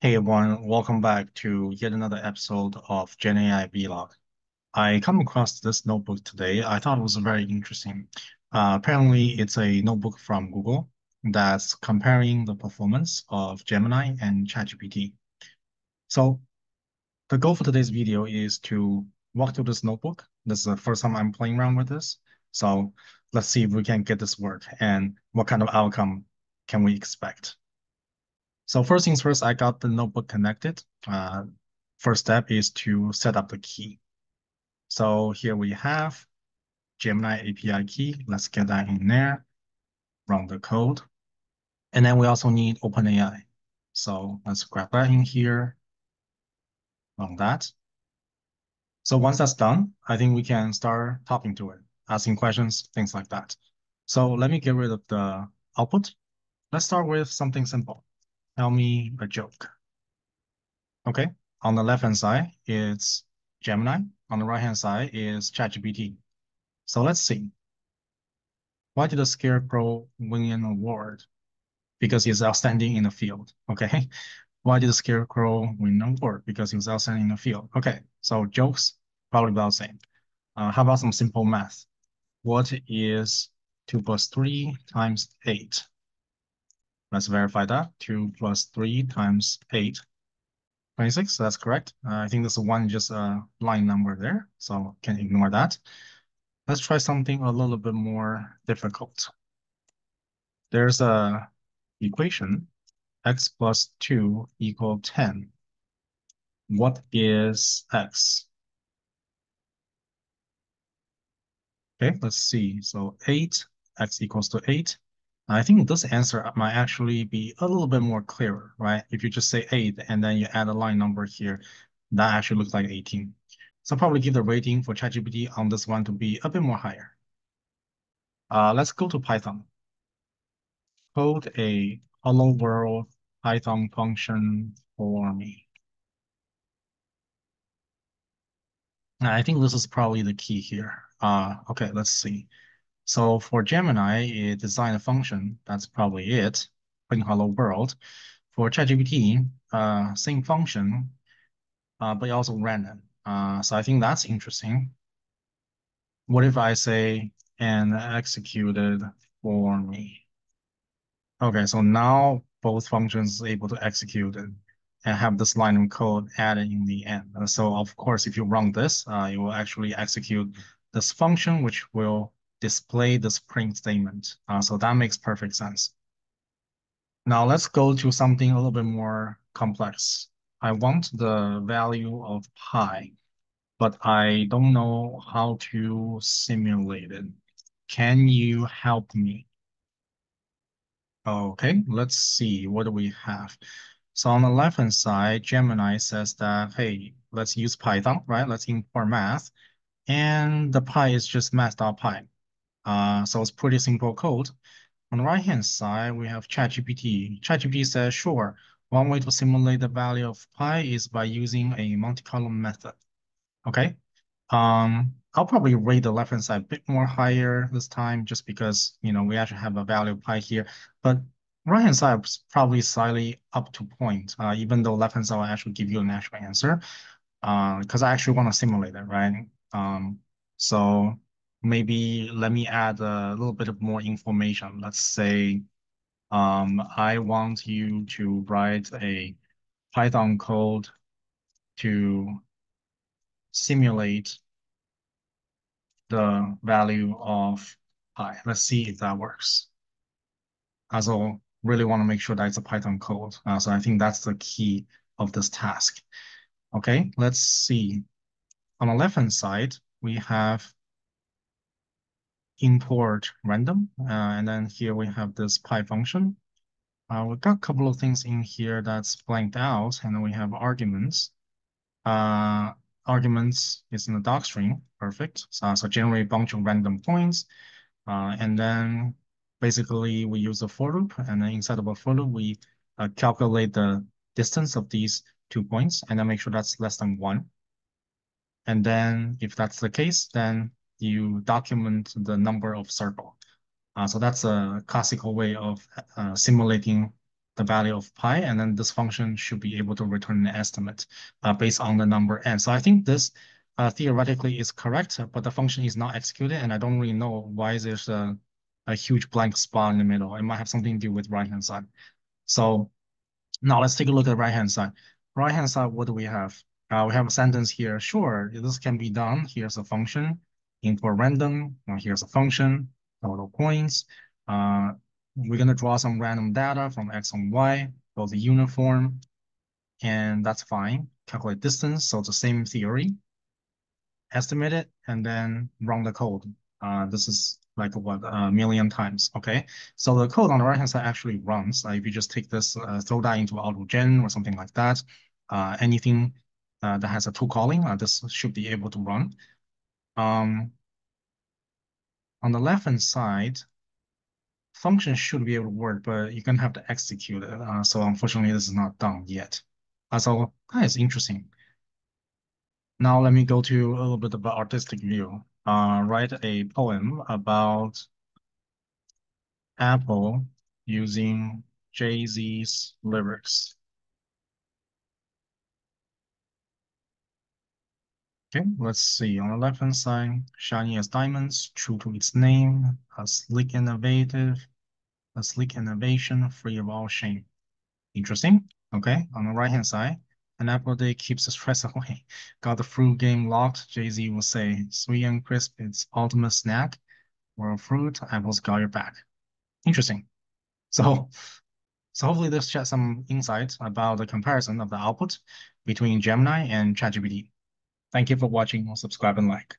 Hey everyone, welcome back to yet another episode of GenAI Vlog. I come across this notebook today. I thought it was very interesting. Apparently, it's a notebook from Google that's comparing the performance of Gemini and ChatGPT. So the goal for today's video is to walk through this notebook. This is the first time I'm playing around with this. So let's see if we can get this work and what kind of outcome can we expect. So first things first, I got the notebook connected. First step is to set up the key. So here we have Gemini API key. Let's get that in there, run the code. And then we also need OpenAI. So let's grab that in here, run that. So once that's done, I think we can start talking to it, asking questions, things like that. So let me get rid of the output. Let's start with something simple. Tell me a joke. Okay. On the left-hand side, it's Gemini. On the right-hand side is ChatGPT. So let's see. Why did the Scarecrow win an award? Because he's outstanding in the field. Okay. Why did the Scarecrow win an award? Because he was outstanding in the field. Okay. So jokes, probably about the same. How about some simple math? What is 2 plus 3 times 8? Let's verify that. 2 plus 3 times 8. 26, that's correct. I think this one just a line number there, so can ignore that. Let's try something a little bit more difficult. There's a equation, x plus 2 equal 10. What is x? Okay, let's see. So 8, x equals to 8. I think this answer might actually be a little bit more clearer, right? If you just say 8 and then you add a line number here, that actually looks like 18. So probably give the rating for ChatGPT on this one to be a bit more higher. Let's go to Python. Code a hello world Python function for me. I think this is probably the key here. Okay, let's see. So for Gemini, it designed a function. That's probably it. Putting hello world. For ChatGPT, same function, but also random. So I think that's interesting. What if I say and executed for me? Okay, so now both functions able to execute it and have this line of code added in the end. So of course, if you run this, it will actually execute this function, which will display this print statement. So that makes perfect sense. Now let's go to something a little bit more complex. I want the value of pi, but I don't know how to simulate it. Can you help me? Okay, let's see. What do we have? So on the left-hand side, Gemini says that, hey, let's use Python, right? Let's import math. And the pi is just math.py. So it's pretty simple code. On the right-hand side, we have ChatGPT. ChatGPT says, sure, one way to simulate the value of pi is by using a Monte Carlo method. Okay. I'll probably rate the left-hand side a bit more higher this time just because, we actually have a value of pi here. But right-hand side is probably slightly up to point, even though left-hand side will actually give you an actual answer, because I actually want to simulate it, right? So maybe let me add a little bit of more information. Let's say I want you to write a Python code to simulate the value of pi. Let's see if that works. Also, really want to make sure that it's a Python code. So I think that's the key of this task. Okay, let's see. On the left-hand side, we have import random, and then here we have this pi function. We've got a couple of things in here that's blanked out, and then we have arguments. Uh, Arguments is in the docstring, perfect. So generate a bunch of random points. And then basically we use a for loop, and then inside of a for loop, we calculate the distance of these 2 points, and then make sure that's less than 1. And then if that's the case, then you document the number of circle. So that's a classical way of simulating the value of pi, and then this function should be able to return an estimate based on the number n. So I think this theoretically is correct, but the function is not executed, and I don't really know why there's a huge blank spot in the middle. It might have something to do with right-hand side. So now let's take a look at the right-hand side. Right-hand side, what do we have? We have a sentence here. Sure, this can be done. Here's a function, input random. Now here's a function, total points. Uh, we're going to draw some random data from X and Y, build the uniform, and that's fine. Calculate distance, so it's the same theory. Estimate it, and then run the code. This is like what, a million times, okay? So the code on the right-hand side actually runs. If you just take this, throw that into AutoGen or something like that, anything that has a tool calling, this should be able to run. Um, on the left-hand side, function should be able to work, but you're gonna have to execute it. So unfortunately, this is not done yet. So that is interesting. Now let me go to a little bit about artistic view. Write a poem about Apple using Jay-Z's lyrics. Okay, let's see. On the left-hand side, shiny as diamonds, true to its name, a sleek innovation, free of all shame. Interesting. Okay, on the right-hand side, an apple day keeps the stress away. Got the fruit game locked, Jay-Z will say. Sweet and crisp, it's ultimate snack. Or fruit, apples got your back. Interesting. So, so hopefully this shed some insight about the comparison of the output between Gemini and ChatGPT. Thank you for watching. Subscribe and like.